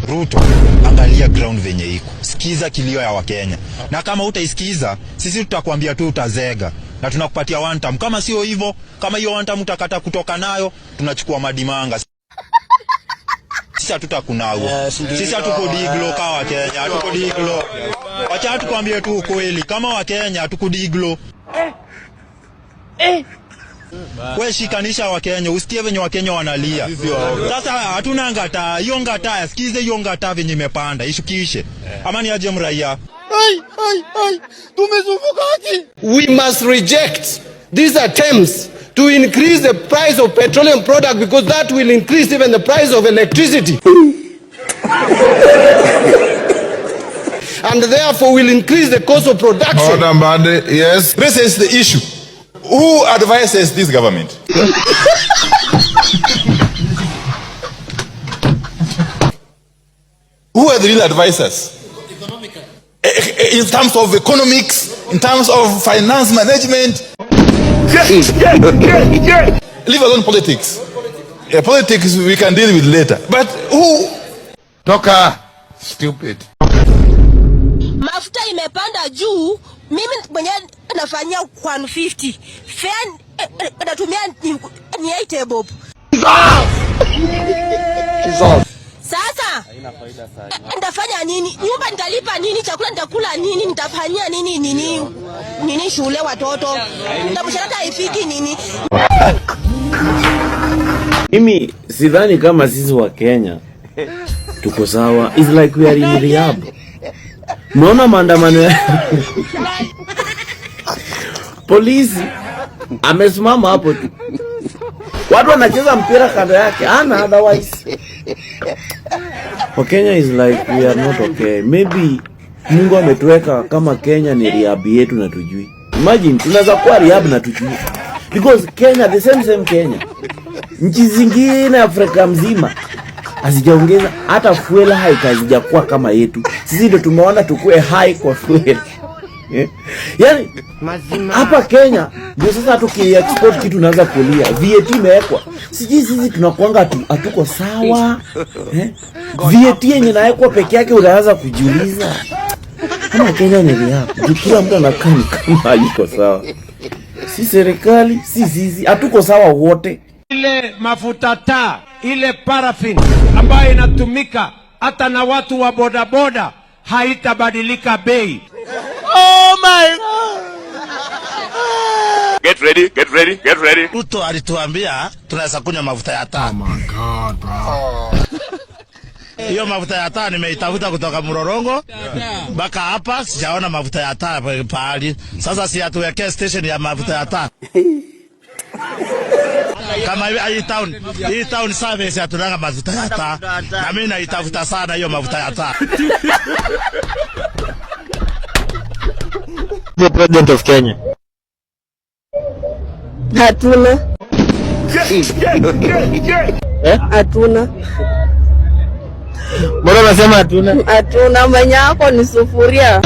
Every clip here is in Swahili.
Ruto, angalia ground venye iko. Sikiza kilio ya Wakenya. Na kama utaisikiza, sisi tutakwambia tu utazega. Na tunakupatia one time. Kama sio hivyo, kama hiyo one time utakata kutoka nayo, tunachukua madimanga. Sisi hatutakunao. Sisi hatukudiglo kama Wakenya, hatukudiglo. Wacha hatukwambie tu ukweli, kama Wakenya hatukudiglo. Wewe shikanisha Wakenya, usikie venye Wakenya wanalia. Sasa hatuna ngata, hiyo ngata, sikize hiyo ngata venye imepanda, ishukishe. Ama ni aje mraia? Tumezungukaje? We must reject these attempts to increase the price of petroleum product because that will increase even the price of electricity. And therefore will increase the cost of production. Yes. This is the issue. Who advises this government? Who are the real advisors? In terms of economics, in terms of finance management. Leave alone politics. Politics we can deal with later. But who? Toka. Stupid. Mafuta imepanda juu, mimi mwenye nafanyia 150. Fare natumia ni 8 bob. Sasa nitafanya nini? Nyumba nitalipa nini? Chakula nitakula nini? Nitafanyia nini shule watoto? Nitamshahara haifiki nini? Mimi sidhani kama sisi wa Kenya tuko sawa. It's like we are in rehab. Unaona maandamano polisi amesimama hapo tu, watu wanacheza mpira kando yake, ana otherwise. Kenya is like we are not okay. Maybe Mungu ametuweka kama Kenya ni rehab yetu na tujui. Imagine tunaweza kuwa rehab na tujui, because Kenya the same Kenya, nchi zingine Afrika mzima hazijaongeza hata fuel hike, hazijakuwa kama yetu. Sisi ndio tumeona tukue high kwa fuel. Yani hapa Kenya ndio sasa tuki-export kitu tunaanza kulia. VAT imewekwa. Sisi tunakuanga hatuko sawa. VAT yenye inawekwa peke yake unaanza kujiuliza. Kama Kenya ni hapo, kila mtu anakaa kama hayuko sawa. Si serikali, sisi hatuko sawa wote. Ile mafuta taa, ile paraffin ambayo inatumika hata na watu wa bodaboda haitabadilika bei. Oh my God. Get ready. Ruto alituambia tunaweza kunywa mafuta ya taa. Oh my God, bro. Hiyo mafuta ya taa nimeitafuta kutoka Mlolongo mpaka hapa, sijaona mafuta ya taa pahali. Sasa si atuwekee station ya mafuta ya taa. Kama hii town service hatunanga mafuta ya taa. Na mimi naitafuta sana hiyo mafuta ya taa. The President of Kenya. Hatuna. Hatuna. Mbona unasema hatuna? Hatuna, mwenye yako ni sufuria.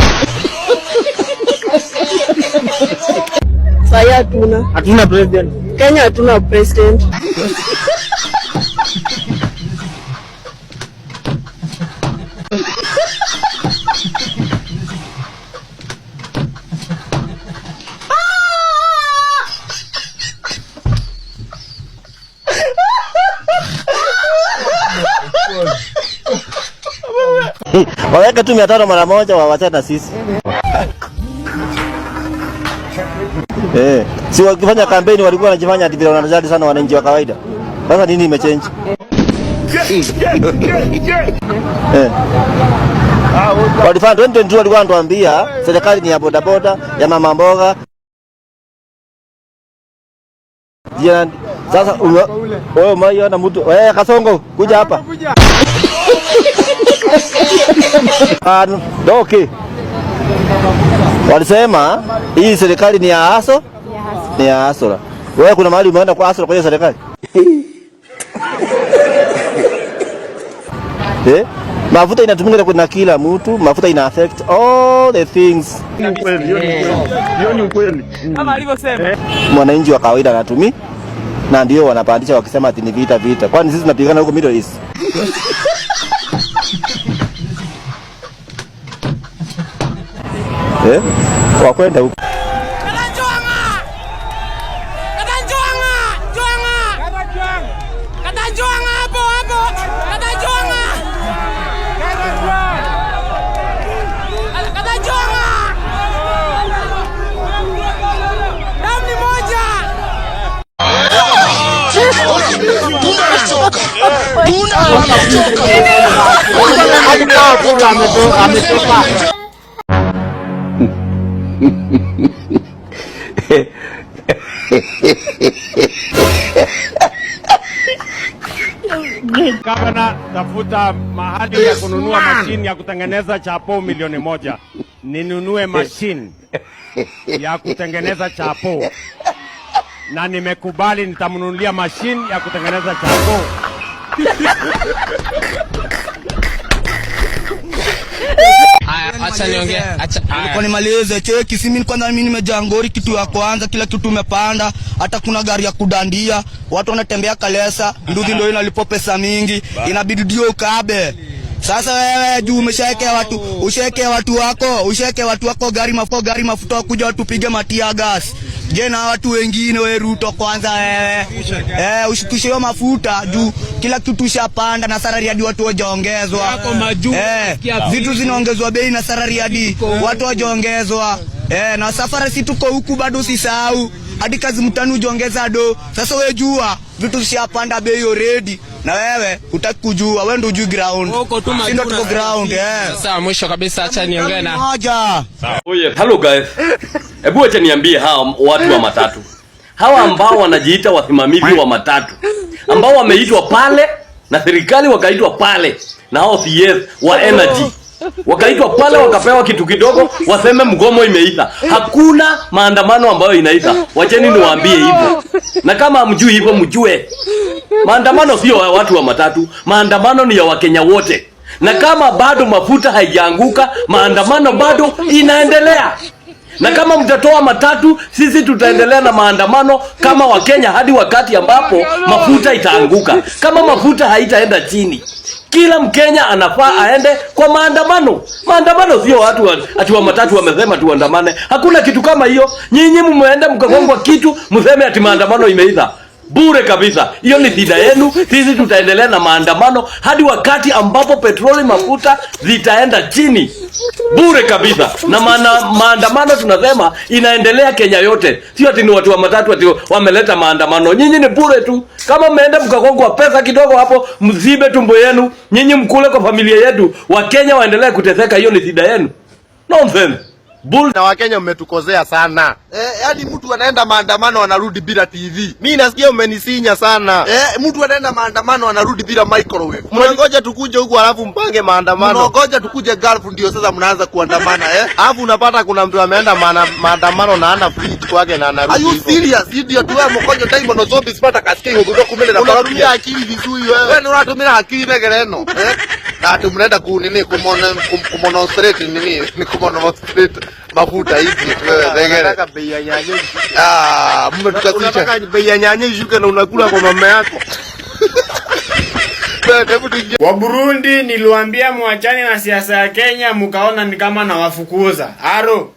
Sasa hatuna. Hatuna president. Kenya hatuna president. Waweka tu 500 mara moja wawachana na sisi. Si wakifanya kampeni walikuwa wanajifanya ati vile wanajali sana wananchi wa kawaida. Sasa nini imechange? Walifanya 2022 walikuwa wanatuambia serikali ni ya bodaboda, ya mama mboga. Sasa wewe umeona mtu, Kasongo kuja hapa. Okay. Walisema hii serikali ni ya aso, ni ya asora. Wewe kuna mahali umeenda kwa asora kwa serikali? Mafuta inatumika kwa kila mtu, mafuta ina affect all the things. Hiyo ni ukweli. Kama alivyosema. Mwananchi wa kawaida anatumia na ndio wanapandisha wakisema ati ni vita. Kwani sisi tunapigana huko Middle East? wakwenda huko. Gavana, tafuta mahali ya kununua mashini ya kutengeneza chapo 1,000,000. Ninunue mashini ya kutengeneza chapo. Na nimekubali nitamnunulia mashini ya kutengeneza chapo. Acha niongee. Kwa nimalize cheki simi kwanza mimi nimejangori kitu ya kwanza kila kitu umepanda hata kuna gari ya kudandia watu wanatembea kalesa nduthi ndio inalipo pesa mingi inabidi ndio ukabe. Sasa wewe juu umeshawekea watu wako gari mafuta kuja watu pige matia gas. Je, na watu wengine wewe Ruto kwanza wewe ushikishe hiyo mafuta juu kila kitu shapanda na salary hadi watu wajaongezwa. Vitu zinaongezwa bei na salary hadi watu wajaongezwa. Na safari si tuko huku bado usisahau hadi kazi mtani ujiongeza do. Sasa wewe jua vitu shapanda bei already na wewe utaki kujua wewe ndio ujui ground. Si ndio tuko ground Sasa mwisho kabisa acha niongee na moja. Hello guys. Hebu acha niambie hawa watu wa matatu. Hawa ambao wanajiita wasimamizi wa matatu. Ambao wameitwa pale na serikali wakaitwa pale na hao CS wa energy. Wakaitwa pale wakapewa kitu kidogo waseme mgomo imeisha. Hakuna maandamano ambayo inaisha. Wacheni niwaambie hivyo. Na kama hamjui hivyo mjue. Maandamano sio ya watu wa matatu, maandamano ni ya Wakenya wote. Na kama bado mafuta haijaanguka, maandamano bado inaendelea. Na kama mtatoa matatu, sisi tutaendelea na maandamano kama Wakenya hadi wakati ambapo mafuta itaanguka. Kama mafuta haitaenda chini, kila Mkenya anafaa aende kwa maandamano. Maandamano sio watu ati wa matatu wamesema tuandamane. Hakuna kitu kama hiyo. Nyinyi mmeenda mkagongwa kitu, mseme ati maandamano imeisha. Bure kabisa. Hiyo ni shida yenu. Sisi tutaendelea na maandamano hadi wakati ambapo petroli mafuta zitaenda chini. Bure kabisa. Na maandamano tunasema inaendelea Kenya yote. Sio ati ni watu wa matatu ati wameleta maandamano. Nyinyi ni bure tu. Kama mmeenda mkagongwa pesa kidogo hapo, mzibe tumbo yenu. Nyinyi mkule kwa familia yetu. Wakenya waendelee kuteseka, hiyo ni shida yenu. Nonsense. Na Wakenya mmetukozea sana. Yaani mtu anaenda maandamano anarudi bila TV. Mimi nasikia umenisinya sana. Mtu anaenda maandamano anarudi bila microwave. Mnangoja tukuje huku alafu mpange maandamano. Mnangoja tukuje Gulf ndio sasa mnaanza kuandamana Alafu unapata kuna mtu ameenda maandamano na ana fridge kwake na anarudi. Are you serious? Ndio tu wewe mkojo time no zombie sipata kasikia huko kumele na unatumia akili vizuri wewe. Wewe unatumia akili negereno. Na tumnaenda kunini kumonostrate nini? Ni kumonostrate mafuta hivi wewe nataka bei ya nyanya. Mmetukasicha bei ya nyanya ishuke na unakula kwa mama yako. Wa Burundi niliwaambia muachane na siasa ya Kenya, mkaona ni kama nawafukuza. Aro.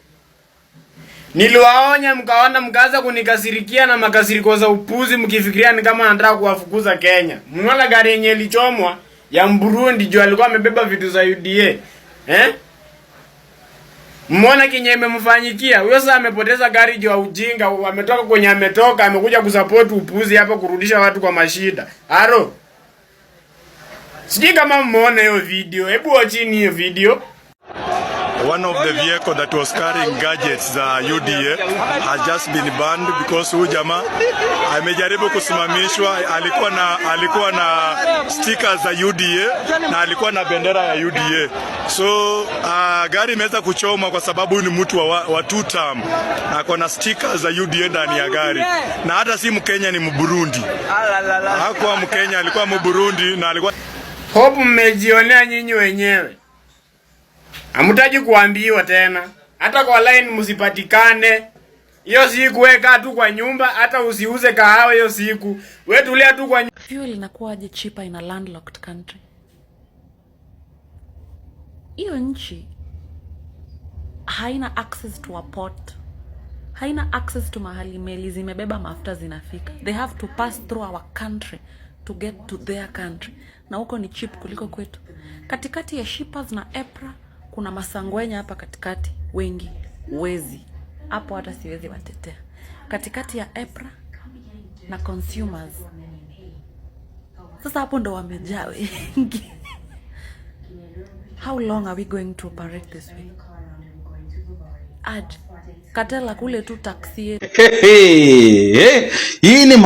Niliwaonya mkaona mkaanza kunikasirikia na makasiriko za upuzi mkifikiria ni kama nataka kuwafukuza Kenya. Mnaona gari yenye ilichomwa ya Burundi juu alikuwa amebeba vitu za UDA. Mbona kinye imemfanyikia? Huyo sasa amepoteza gari juu ya ujinga, ametoka kwenye ametoka, amekuja kusupport upuzi hapa kurudisha watu kwa mashida. Aro. Sijui kama mmeona hiyo video. Hebu watchini hiyo video. One of the vehicle that was carrying gadgets za UDA has just been banned because huyu jamaa amejaribu kusimamishwa. Alikuwa na stickers za UDA na alikuwa na bendera ya UDA. So gari imeweza kuchoma kwa sababu ni mtu wa two term na ako na stickers za UDA ndani ya gari. Na hata si Mkenya, ni Mburundi. Hakuwa Mkenya, alikuwa Mburundi na alikuwa. Hope mmejionea nyinyi wenyewe. Hamtaji kuambiwa tena. Hata kwa line msipatikane. Hiyo siku weka tu kwa nyumba, hata usiuze kahawa hiyo siku. Wewe tulia tu kwa fuel inakuwaje cheaper in a landlocked country? Hiyo nchi haina access to a port, haina access to mahali meli zimebeba mafuta zinafika. They have to pass through our country to get to their country, na huko ni cheap kuliko kwetu. Katikati ya shippers na EPRA kuna masangwenya hapa katikati wengi wezi hapo, hata siwezi watetea. Katikati ya EPRA na consumers, sasa hapo ndo wamejaa wengi. How long are we going to operate this way? Katela kule tu taxi. Hii ni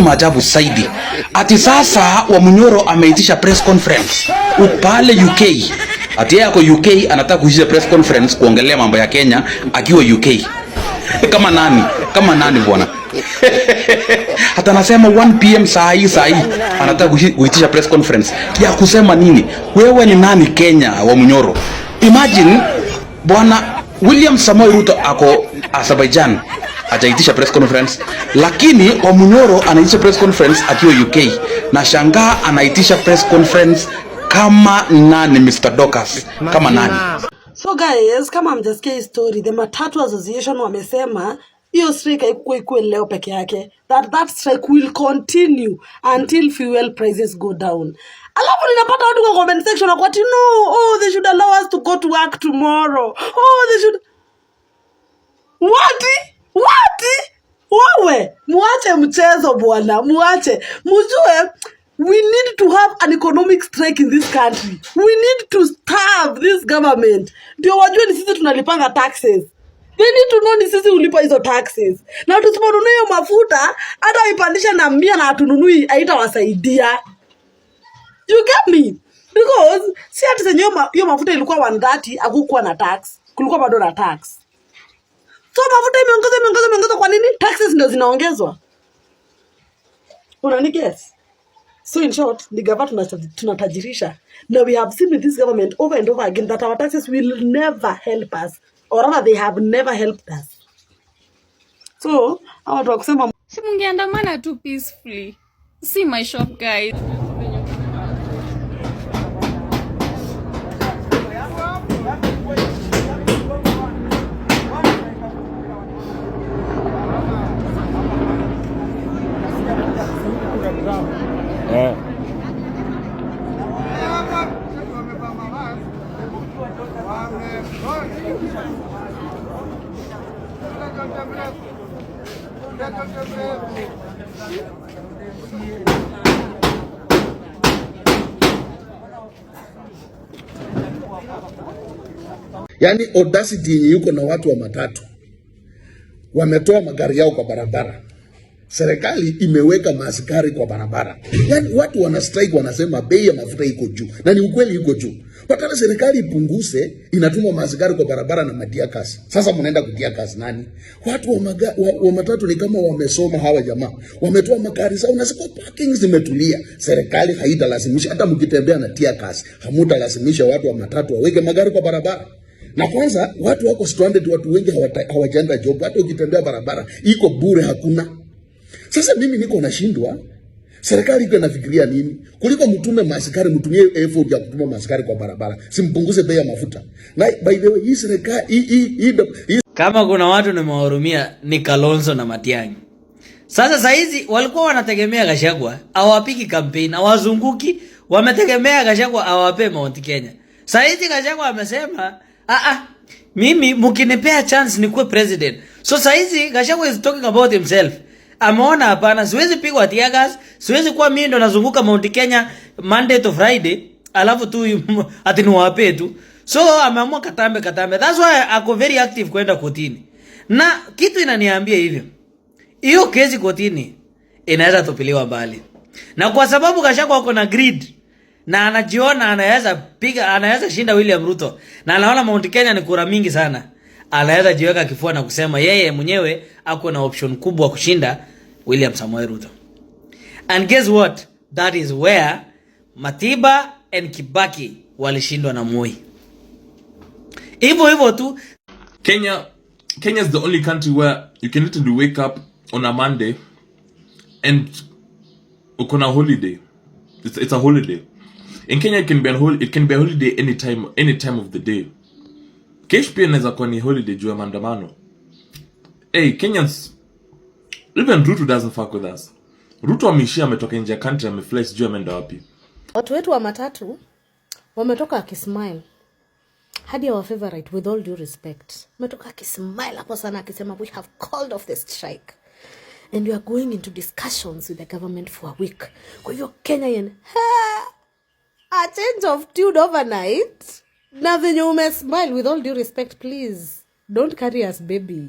maajabu zaidi. Ati sasa Wamunyoro ameitisha press conference pale UK. Ati yako UK anataka kuitisha press conference kuongelea mambo ya Kenya akiwa UK. Kama nani bwana? Hata anasema 1 PM saa hii anataka kuitisha press conference ya kusema nini? Wewe ni nani Kenya, Wamunyoro? Imagine bwana William Samoei Ruto ako Azerbaijan hajaitisha press conference, lakini Wamunyoro anaitisha press conference akiwa UK. Na shangaa anaitisha press conference kama nani, Mr. Dorcas? Kama nani? So guys, kama hamjasikia story, the Matatu Association wamesema hiyo strike haikuwa leo peke yake, that strike will continue until fuel prices go down. Alafu ninapata watu kwa comment section wakwati, no, they should allow us to go to work tomorrow. They should... What? Wawe, muache mchezo bwana, muache. Mujue, we need to have an economic strike in this country. We need to starve this government. Ndio wajue ni sisi tunalipanga taxes. They need to know ni sisi ulipa hizo taxes. Na tusiponunua hiyo mafuta, hata ipandisha na 100 na hatununui haitawasaidia. You get me? Because si ati zenye hiyo mafuta ilikuwa 130, hakukuwa na tax. Kulikuwa bado na tax. So mafuta imeongezwa kwa nini? Taxes ndio zinaongezwa. Unani guess? So in short, the government tunatajirisha. Now we have seen with this government over and over again that our taxes will never help us. Or rather, they have never helped us. So, I want to kusema si mungeandamana tu peacefully. See my shop, guys. Yani audacity yuko na watu wa matatu. Wametoa magari yao kwa barabara. Serikali imeweka maaskari kwa barabara. Yani watu wana strike, wanasema bei ya mafuta iko juu. Na ni ukweli iko juu. Patana serikali ipunguse, inatuma maaskari kwa barabara na matia kasi. Sasa mnaenda kutia kasi nani? Watu wa matatu ni kama wamesoma hawa jamaa. Wametoa magari zao na ziko parking zimetulia. Serikali haitalazimisha, hata mkitembea na tia kasi, hamutalazimisha watu wa matatu waweke magari kwa barabara. Na kwanza watu wako stranded, watu wengi hawajaenda job. Hata ukitembea barabara iko bure, hakuna. Sasa mimi niko nashindwa, serikali iko inafikiria nini? Kuliko mtume maaskari, mtumie effort ya kutuma maaskari kwa barabara, simpunguze bei ya mafuta. Na by the way, hii serikali kama kuna watu nimewahurumia ni Kalonzo na Matiang'i. Sasa saizi walikuwa wanategemea Gachagua awapiki campaign, awazunguki, wametegemea Gachagua awape Mount Kenya. Saizi Gachagua amesema mimi mkinipea chance nikuwe president. So saizi Gachagua is talking about himself. Ameona hapana, siwezi pigwa tear gas, siwezi kuwa mimi ndo nazunguka Mount Kenya Monday to Friday, alafu tu ati niwape tu. So ameamua katambe. That's why ako very active kwenda kotini. Na kitu inaniambia hivyo, hiyo kesi kotini inaweza tupiliwa mbali. Na kwa sababu Gachagua wako na greed na anajiona anaweza shinda William Ruto, na anaona Mount Kenya ni kura mingi sana, anaweza jiweka kifua na kusema yeye mwenyewe ako na option kubwa kushinda William Samoei Ruto. And guess what? That is where Matiba and Kibaki walishindwa na Moi. Hivyo tu. Kenya is the only country where you can literally wake up on a Monday and uko na holiday. It's a holiday. In Kenya it can be a holiday any time of the day. Kesho pia inaweza kuwa ni holiday juu ya maandamano. Hey, Kenyans, even Ruto doesn't fuck with us. Ruto ameishia, ametoka nje ya country, amefly sijui ameenda wapi. Watu wetu wa matatu wametoka akismile. Hadi our favorite, with all due respect, wametoka akismile hapo sana akisema we have called off the strike and we are going into discussions with the government for a week. Kwa hivyo Kenyan, a change of tune overnight. Na venye umesmile, with all due respect, please don't carry us baby.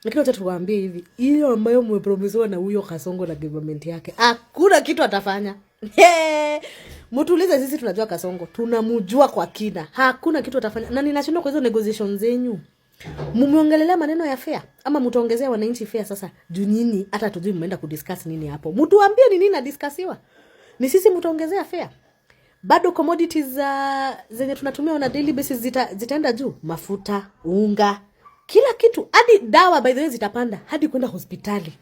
Lakini wacha tuwaambie hivi, hiyo ambayo mmepromisewa na huyo Kasongo na government yake, hakuna kitu atafanya. Mtuulize, sisi tunajua Kasongo, tunamjua kwa kina. Hakuna kitu atafanya. Na ninashindwa kwa hizo negotiations zenyu. Mumeongelelea maneno ya fair ama mtaongezea wananchi fair sasa? Juu nyinyi hata tujui mmeenda kudiscuss nini hapo. Mtuambie ni nini na discussiwa. Ni sisi mtaongezea fair. Bado commodities zenye tunatumia on a daily basis zitaenda juu. Mafuta, unga, kila kitu, hadi dawa by the way zitapanda, hadi kwenda hospitali.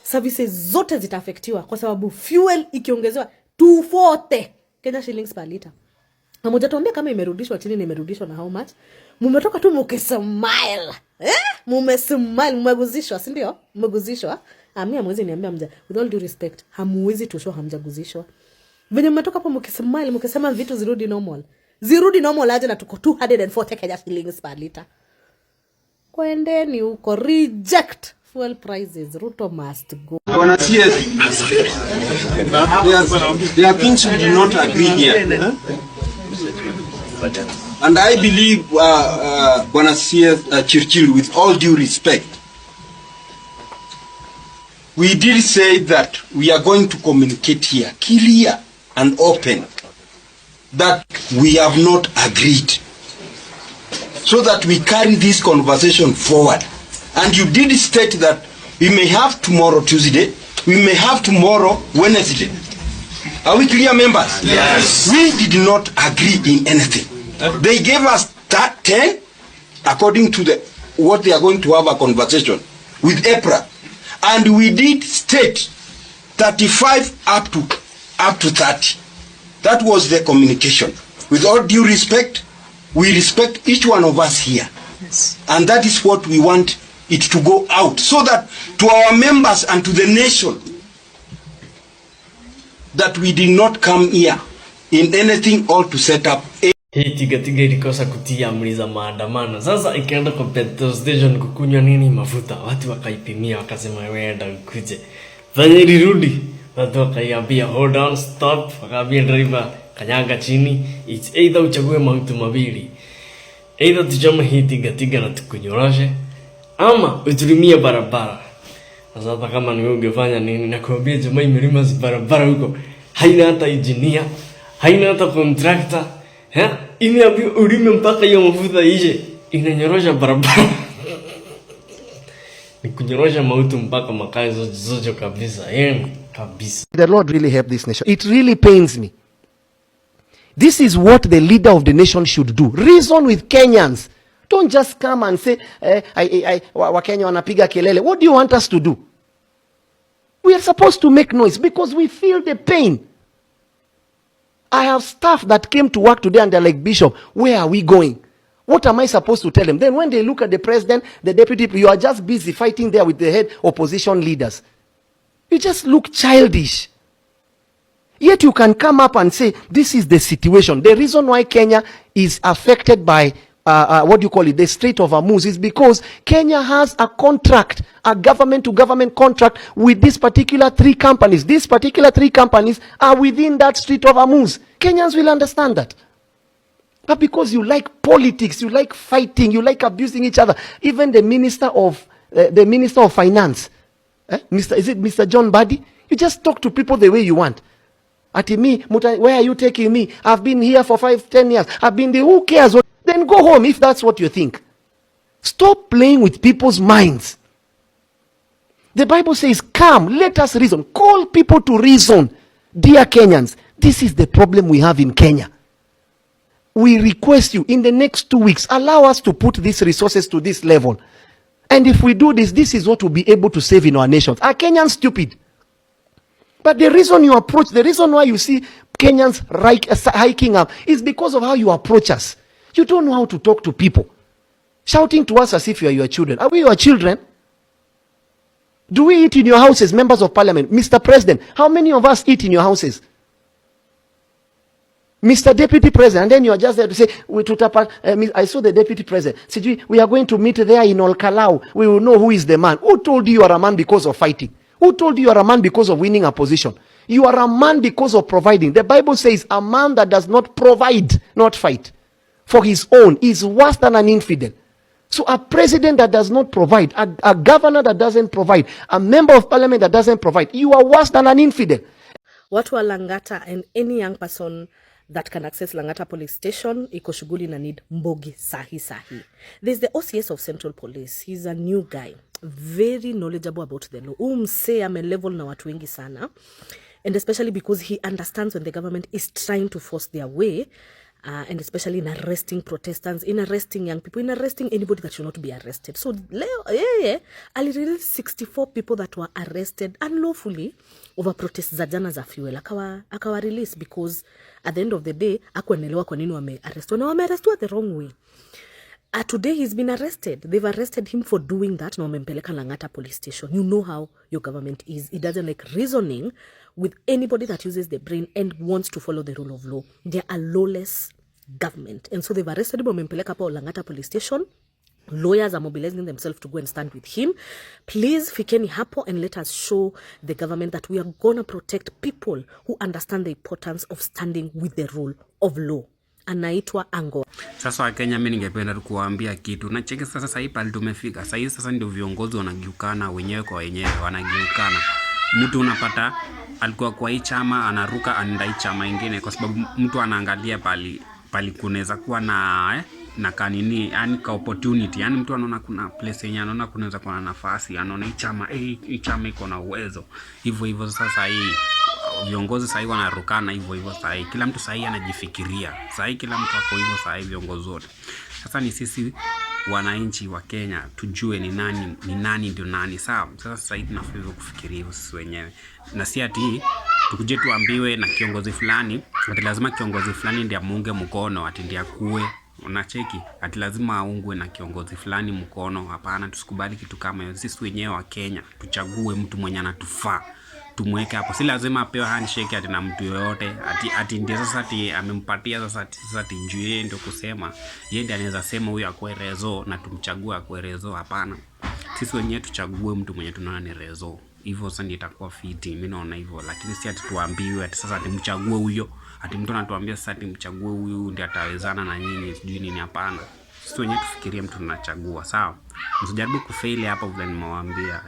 Services zote zitaafektiwa kwa sababu fuel ikiongezewa 240 Kenya shillings per liter. Na moja tuambia kama imerudishwa chini na imerudishwa na how much? Mumetoka tu mukismile. Mumesmile, mmeguzishwa, si ndio? Mmeguzishwa. Mimi hamwezi niambia mja, with all due respect, hamwezi tusho hamjaguzishwa. Venye mmetoka hapo mukismile, mukisema vitu zirudi normal. Zirudi normal aje na tuko 240 Kenya shillings per liter. Kwendeni huko, reject fuel prices. Ruto must go. Bwana CS, there are things we do not agree here. And I believe, Bwana CS Chirchir, with all due respect, we did say that we are going to communicate here, clear and open, that we have not agreed, so that we carry this conversation forward. And you did state that we may have tomorrow Tuesday, we may have tomorrow Wednesday. Are we clear, members? Yes. We did not agree in anything. They gave us that 10 according to what they are going to have a conversation with EPRA. And we did state 35 up to 30. That was the communication. With all due respect, we respect each one of us here. Yes. And that is what we want it to go out, so that to our members and to the nation, that we did not come here in anything or to set up Hii tiga ilikosa kutia amri za maandamano. Sasa ikaenda kwa petrol station kukunywa nini mafuta. Watu wakaipimia wakasema weenda ukuje. Venye ilirudi, watu wakaiambia hold on, stop. Wakaambia driver kanyaga chini. It's either uchague mautu mawili. Either tuchome hii tiga na tukunyoroshe, ama utulimie barabara. Sasa hata kama ni wewe ungefanya nini? Nakwambia jamaa imelima barabara huko. Haina hata engineer, haina hata contractor. Ini abi ulime mpaka hiyo mafuta ije inanyorosha barabara. Ni kunyorosha mautu mpaka makai zote kabisa. Kabisa. The Lord really help this nation. It really pains me. This is what the leader of the nation should do. Reason with Kenyans. Don't just come and say Wakenya wanapiga kelele. What do you want us to do? We are supposed to make noise because we feel the pain. I have staff that came to work today and they're like, Bishop, where are we going? What am I supposed to tell them? Then when they look at the president, the deputy, you are just busy fighting there with the head opposition leaders. You just look childish. Yet you can come up and say, this is the situation. The reason why Kenya is affected by the Strait of Hormuz is because Kenya has a contract, a government-to-government contract with these particular 3 companies. These particular 3 companies are within that Strait of Hormuz. Kenyans will understand that. But because you like politics, you like fighting, you like abusing each other, even the Minister of Finance, is it Mr. John Badi? You just talk to people the way you want. Ati me, where are you taking me? I've been here for 5-10 years. I've been there. Who cares? Then go home if that's what you think. Stop playing with people's minds. The Bible says, come, let us reason. Call people to reason. Dear Kenyans, this is the problem we have in Kenya. We request you, in the next 2 weeks, allow us to put these resources to this level. And if we do this, this is what we'll be able to save in our nations. Are Kenyans stupid? But the reason you approach, the reason why you see Kenyans hiking up is because of how you approach us. You don't know how to talk to people. shouting to us as if you are your children. Are we your children? Do we eat in your houses, members of parliament? Mr. President, how many of us eat in your houses? Mr. Deputy President, and then you are just there to say, I saw the Deputy President. Said, we are going to meet there in Olkalau. We will know who is the man. Who told you are a man because of fighting? Who told you are a man because of winning a position? You are a man because of providing. The Bible says a man that does not provide, not fight, for his own is worse than an infidel. So a president that does not provide, a governor that doesn't provide, a member of parliament that doesn't provide, you are worse than an infidel. Watu wa Langata and any young person that can access Langata police station, iko shughuli na need Mbogi sahi. There's the OCS of Central Police. He's a new guy, very knowledgeable about the law. Umse ame level na watu wengi sana. And especially because he understands when the government is trying to force their way, and especially in arresting protestants, in arresting young people, in arresting anybody that should not be arrested. So, I released 64 people that were arrested unlawfully over protests za jana za fuel. Akawa release because at the end of the day, hakuelewa kwa nini wamearrestwa na wamearrestwa the wrong way. Today he's been arrested. They've arrested him for doing that. Na wamempeleka Langata police station. You know how your government is. It doesn't like reasoning with anybody that uses the brain and wants to follow the rule of law. They are a lawless government. And so they've arrested him, wamempeleka pa Langata police station. Lawyers are mobilizing themselves to go and stand with him. Please, fikeni hapo and let us show the government that we are going to protect people who understand the importance of standing with the rule of law. Anaitwa Ango. Sasa Wakenya, mimi ningependa kukuambia kitu. Na cheki sasa hii pale tumefika. Sasa ndio viongozi wanagiukana wenyewe kwa wenyewe, wanagiukana. Mtu unapata alikuwa kwa hii chama anaruka anaenda hii chama ingine kwa sababu mtu anaangalia pali kunaweza kuwa na kanini, yani ka opportunity, yani mtu anaona kuna place yenye anaona kunaweza kuwa na nafasi, anaona hii chama iko na uwezo. Hivyo sasa hii viongozi sasa hivi wanarukana hivyo sasa hivi. Kila mtu sasa hivi anajifikiria. Sasa hivi kila mtu hapo hivyo sasa hivi viongozi wote. Sasa ni sisi wananchi wa Kenya tujue ni nani ndio nani, sawa? Sasa hivi tunafaa kufikiria hivyo sisi wenyewe. Na si ati tukuje tuambiwe na kiongozi fulani, ati lazima kiongozi fulani ndiye amuunge mkono, ati ndiye akue. Unacheki? Ati lazima aungwe na kiongozi fulani mkono. Hapana, tusikubali kitu kama hiyo. Sisi wenyewe wa Kenya tuchague mtu mwenye anatufaa. Tumweke hapo. Si lazima apewe handshake ati na mtu yoyote. Ati ndiye sasa ati amempatia sasa ati njoo ndio kusema. Yeye ndiye anaweza sema huyu akwe rezo na tumchague akwe rezo. Hapana. Sisi wenyewe tuchague mtu mwenye tunaona ni rezo. Hivyo sasa ndio itakuwa fiti. Mimi naona hivyo. Lakini si ati tuambiwe ati sasa ati mchague huyo. Ati mtu anatuambia sasa ati mchague huyu ndiye atawezana na nyinyi sijui nini. Hapana. Sisi wenyewe tufikirie mtu tunachagua, sawa? Msijaribu kufaili hapa vile nimewaambia.